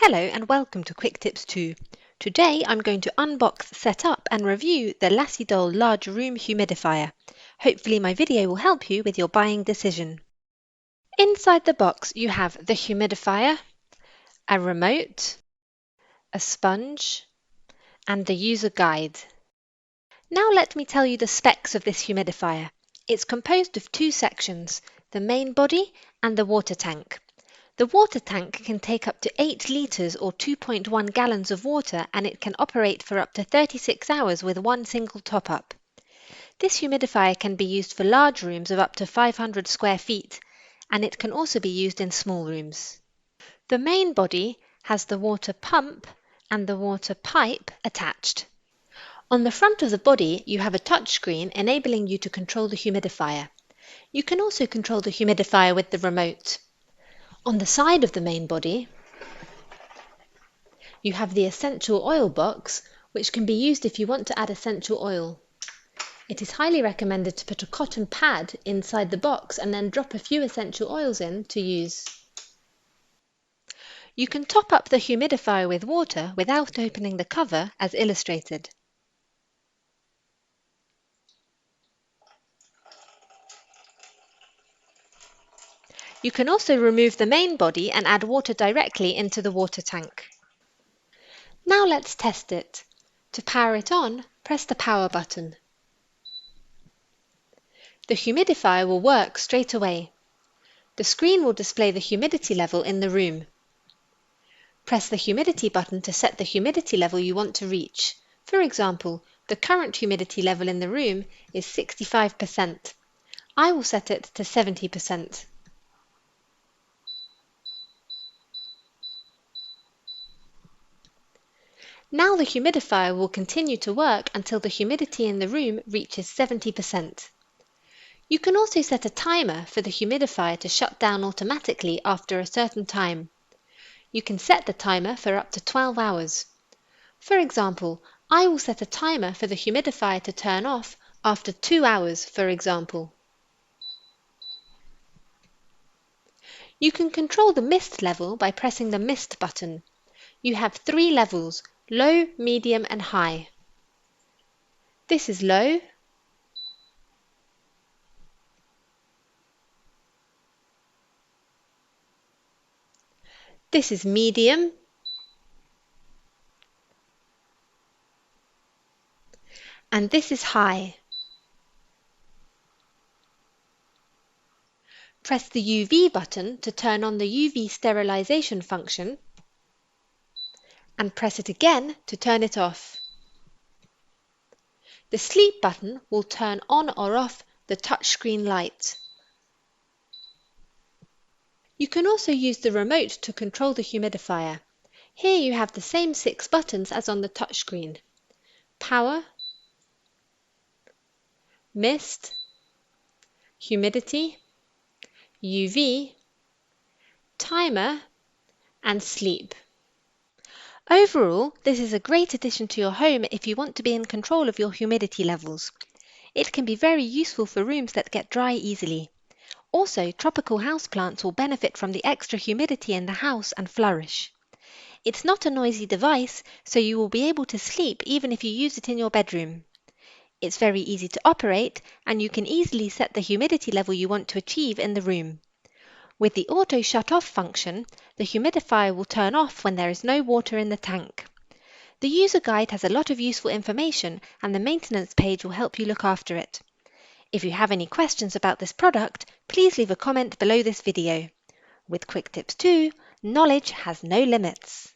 Hello and welcome to Quick Tips 2. Today I'm going to unbox, set up and review the Lacidoll Large Room Humidifier. Hopefully my video will help you with your buying decision. Inside the box you have the humidifier, a remote, a sponge and the user guide. Now let me tell you the specs of this humidifier. It's composed of two sections, the main body and the water tank. The water tank can take up to 8 litres or 2.1 gallons of water, and it can operate for up to 36 hours with one single top-up. This humidifier can be used for large rooms of up to 500 square feet, and it can also be used in small rooms. The main body has the water pump and the water pipe attached. On the front of the body you have a touchscreen enabling you to control the humidifier. You can also control the humidifier with the remote. On the side of the main body, you have the essential oil box, which can be used if you want to add essential oil. It is highly recommended to put a cotton pad inside the box and then drop a few essential oils in to use. You can top up the humidifier with water without opening the cover as illustrated. You can also remove the main body and add water directly into the water tank. Now let's test it. To power it on, press the power button. The humidifier will work straight away. The screen will display the humidity level in the room. Press the humidity button to set the humidity level you want to reach. For example, the current humidity level in the room is 65%. I will set it to 70%. Now the humidifier will continue to work until the humidity in the room reaches 70%. You can also set a timer for the humidifier to shut down automatically after a certain time. You can set the timer for up to 12 hours. For example, I will set a timer for the humidifier to turn off after 2 hours, for example. You can control the mist level by pressing the mist button. You have 3 levels: low, medium and high. This is low. This is medium. And this is high. Press the UV button to turn on the UV sterilization function and press it again to turn it off. The sleep button will turn on or off the touchscreen light. You can also use the remote to control the humidifier. Here you have the same 6 buttons as on the touchscreen: power, mist, humidity, UV, timer and sleep. Overall, this is a great addition to your home if you want to be in control of your humidity levels. It can be very useful for rooms that get dry easily. Also, tropical houseplants will benefit from the extra humidity in the house and flourish. It's not a noisy device, so you will be able to sleep even if you use it in your bedroom. It's very easy to operate, and you can easily set the humidity level you want to achieve in the room. With the auto shut-off function, the humidifier will turn off when there is no water in the tank. The user guide has a lot of useful information, and the maintenance page will help you look after it. If you have any questions about this product, please leave a comment below this video. With Quick Tips 2, knowledge has no limits.